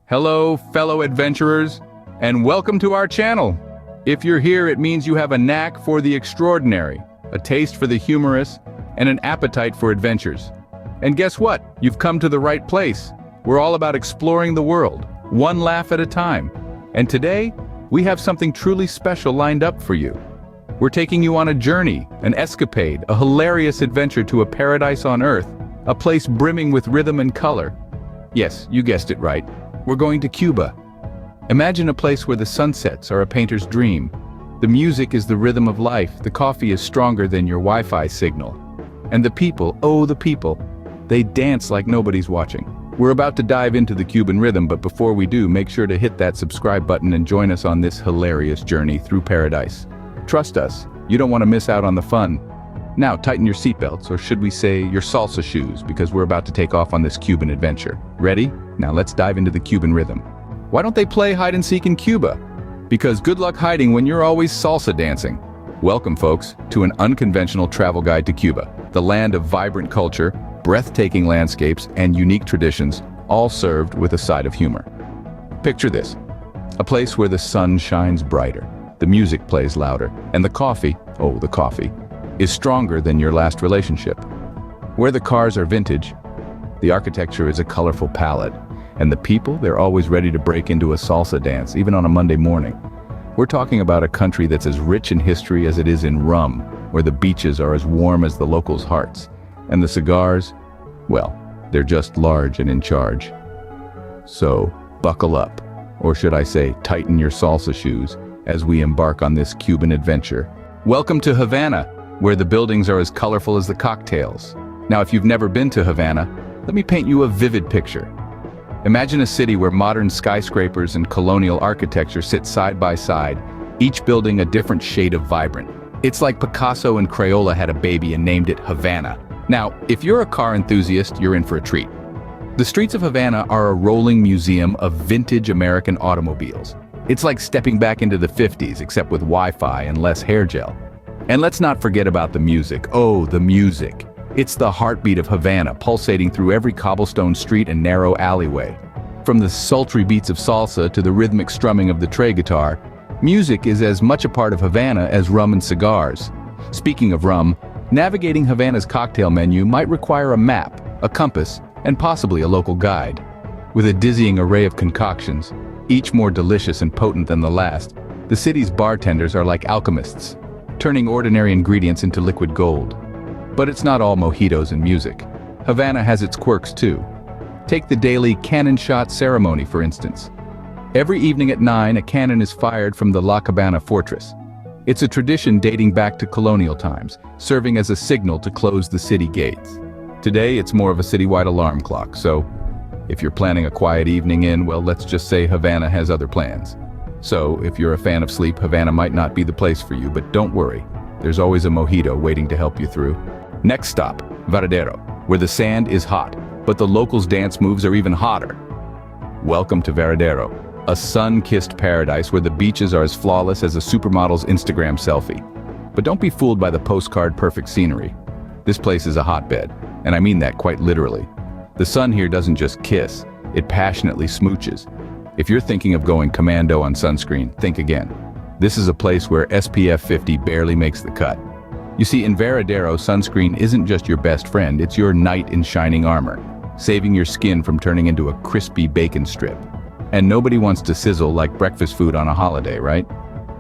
Hello, fellow adventurers, and welcome to our channel. If you're here, it means you have a knack for the extraordinary, a taste for the humorous, and an appetite for adventures. And guess what? You've come to the right place. We're all about exploring the world, one laugh at a time. And today, we have something truly special lined up for you. We're taking you on a journey, an escapade, a hilarious adventure to a paradise on Earth, a place brimming with rhythm and color. Yes, you guessed it right. We're going to Cuba. Imagine a place where the sunsets are a painter's dream. The music is the rhythm of life, the coffee is stronger than your Wi-Fi signal. And the people, oh the people, they dance like nobody's watching. We're about to dive into the Cuban rhythm, but before we do, make sure to hit that subscribe button and join us on this hilarious journey through paradise. Trust us, you don't want to miss out on the fun. Now tighten your seatbelts, or should we say your salsa shoes, because we're about to take off on this Cuban adventure. Ready? Now let's dive into the Cuban rhythm. Why don't they play hide and seek in Cuba? Because good luck hiding when you're always salsa dancing. Welcome, folks, to an unconventional travel guide to Cuba, the land of vibrant culture, breathtaking landscapes, and unique traditions, all served with a side of humor. Picture this: a place where the sun shines brighter, the music plays louder, and the coffee, oh the coffee, is stronger than your last relationship. Where the cars are vintage, the architecture is a colorful palette, and the people, they're always ready to break into a salsa dance, even on a Monday morning. We're talking about a country that's as rich in history as it is in rum, where the beaches are as warm as the locals' hearts, and the cigars, well, they're just large and in charge. So, buckle up, or should I say, tighten your salsa shoes, as we embark on this Cuban adventure. Welcome to Havana, where the buildings are as colorful as the cocktails. Now, if you've never been to Havana, let me paint you a vivid picture. Imagine a city where modern skyscrapers and colonial architecture sit side by side, each building a different shade of vibrant. It's like Picasso and Crayola had a baby and named it Havana. Now, if you're a car enthusiast, you're in for a treat. The streets of Havana are a rolling museum of vintage American automobiles. It's like stepping back into the 50s, except with Wi-Fi and less hair gel. And let's not forget about the music. Oh, the music. It's the heartbeat of Havana, pulsating through every cobblestone street and narrow alleyway. From the sultry beats of salsa to the rhythmic strumming of the tray guitar, music is as much a part of Havana as rum and cigars. Speaking of rum, navigating Havana's cocktail menu might require a map, a compass, and possibly a local guide. With a dizzying array of concoctions, each more delicious and potent than the last, the city's bartenders are like alchemists, turning ordinary ingredients into liquid gold. But it's not all mojitos and music. Havana has its quirks too. Take the daily cannon shot ceremony, for instance. Every evening at 9, a cannon is fired from the La Cabana fortress. It's a tradition dating back to colonial times, serving as a signal to close the city gates. Today, it's more of a citywide alarm clock, so if you're planning a quiet evening in, well, let's just say Havana has other plans. So, if you're a fan of sleep, Havana might not be the place for you, but don't worry. There's always a mojito waiting to help you through. Next stop, Varadero, where the sand is hot, but the locals' dance moves are even hotter. Welcome to Varadero, a sun-kissed paradise where the beaches are as flawless as a supermodel's Instagram selfie. But don't be fooled by the postcard-perfect scenery. This place is a hotbed, and I mean that quite literally. The sun here doesn't just kiss, it passionately smooches. If you're thinking of going commando on sunscreen, think again. This is a place where SPF 50 barely makes the cut. You see, in Varadero, sunscreen isn't just your best friend, it's your knight in shining armor, saving your skin from turning into a crispy bacon strip. And nobody wants to sizzle like breakfast food on a holiday, right?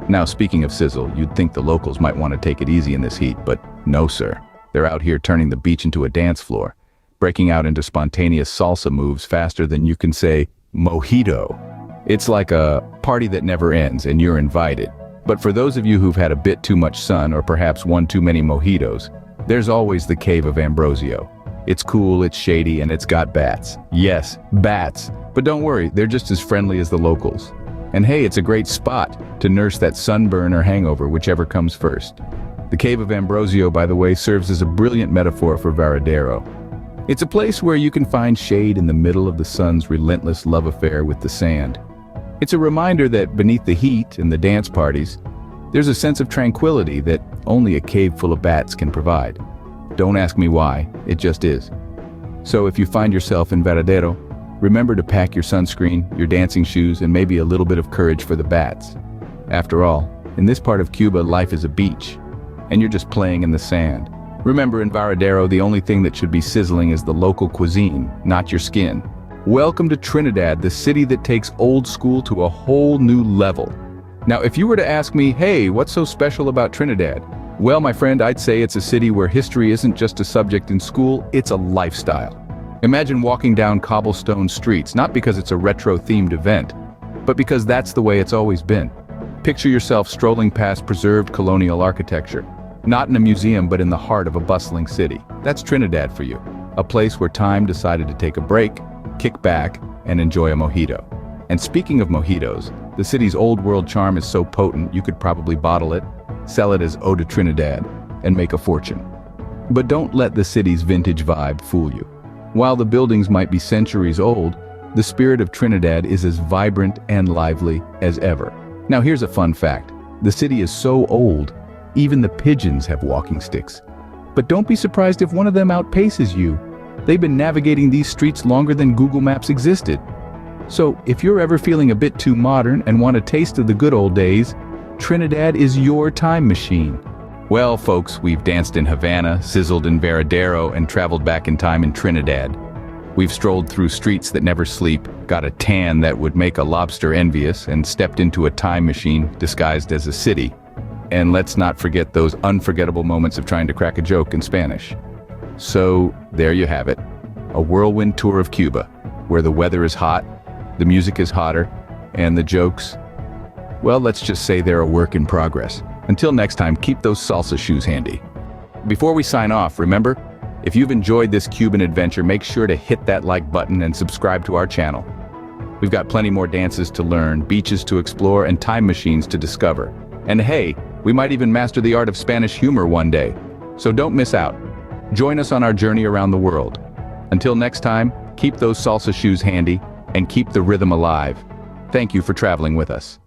Now, speaking of sizzle, you'd think the locals might want to take it easy in this heat, but no, sir. They're out here turning the beach into a dance floor, breaking out into spontaneous salsa moves faster than you can say, mojito. It's like a party that never ends, and you're invited. But for those of you who've had a bit too much sun or perhaps one too many mojitos, there's always the Cave of Ambrosio. It's cool, it's shady, and it's got bats. Yes, bats. But don't worry, they're just as friendly as the locals. And hey, it's a great spot to nurse that sunburn or hangover, whichever comes first. The Cave of Ambrosio, by the way, serves as a brilliant metaphor for Varadero. It's a place where you can find shade in the middle of the sun's relentless love affair with the sand. It's a reminder that beneath the heat and the dance parties, there's a sense of tranquility that only a cave full of bats can provide. Don't ask me why, it just is. So if you find yourself in Varadero, Remember to pack your sunscreen, your dancing shoes, and maybe a little bit of courage for the bats. After all, in this part of Cuba, life is a beach, and you're just playing in the sand. Remember, in Varadero, the only thing that should be sizzling is the local cuisine, not your skin. Welcome to Trinidad, the city that takes old school to a whole new level. Now, if you were to ask me, hey, what's so special about Trinidad? Well, my friend, I'd say it's a city where history isn't just a subject in school, it's a lifestyle. Imagine walking down cobblestone streets, not because it's a retro-themed event, but because that's the way it's always been. Picture yourself strolling past preserved colonial architecture, not in a museum but in the heart of a bustling city. That's Trinidad for you, a place where time decided to take a break, kick back, and enjoy a mojito. And speaking of mojitos, the city's old world charm is so potent you could probably bottle it, sell it as Eau de Trinidad, and make a fortune. But don't let the city's vintage vibe fool you. While the buildings might be centuries old, the spirit of Trinidad is as vibrant and lively as ever. Now here's a fun fact. The city is so old, even the pigeons have walking sticks. But don't be surprised if one of them outpaces you. They've been navigating these streets longer than Google Maps existed. So if you're ever feeling a bit too modern and want a taste of the good old days, Trinidad is your time machine. Well, folks, we've danced in Havana, sizzled in Varadero, and traveled back in time in Trinidad. We've strolled through streets that never sleep, got a tan that would make a lobster envious, and stepped into a time machine disguised as a city. And let's not forget those unforgettable moments of trying to crack a joke in Spanish. So, there you have it. A whirlwind tour of Cuba, where the weather is hot, the music is hotter, and the jokes, well, let's just say they're a work in progress. Until next time, keep those salsa shoes handy. Before we sign off, remember, if you've enjoyed this Cuban adventure, make sure to hit that like button and subscribe to our channel. We've got plenty more dances to learn, beaches to explore, and time machines to discover. And hey, we might even master the art of Spanish humor one day. So don't miss out. Join us on our journey around the world. Until next time, keep those salsa shoes handy and keep the rhythm alive. Thank you for traveling with us.